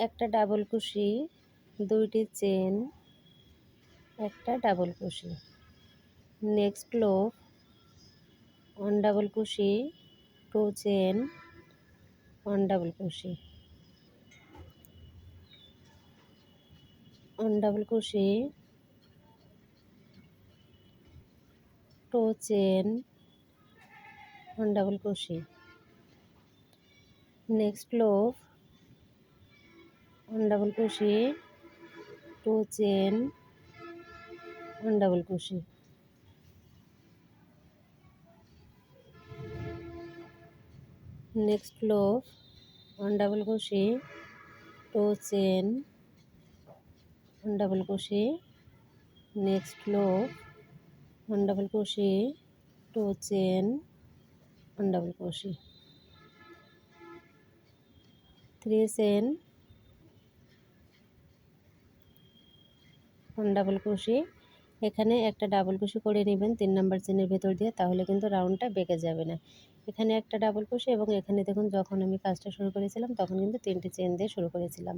একটা ডাবল কুশি, দুইটি চেন, একটা ডাবল কুশি। নেক্সট লুপ, 1 ডাবল কুশি, 2 চেন, 1 ডাবল কুশি, 1 ডাবল কুশি, 2 চেন, 1 ডাবল কুশি। নেক্সট লুপ, 1 ডাবল কুশি, 2 চেন, 1 ডাবল কুশি। নেক্সট লুপ, 1 ডাবল কুশি, 2 চেন, 1 ডাবল কুশি। নেক্সট লুপ, 1 ডাবল কুশি, 2 চেন, 1 ডাবল কুশি, 3 চেন, 1 ডাবল কুশি। এখানে একটা ডাবল কুশি করে নেবেন 3 নাম্বার চেনের ভেতর দিয়ে, তাহলে কিন্তু রাউন্ডটা বেঁকে যাবে না। এখানে একটা ডাবল কুশি এবং এখানে দেখুন যখন আমি কাজটা শুরু করেছিলাম তখন কিন্তু 3টে চেন দিয়ে শুরু করেছিলাম।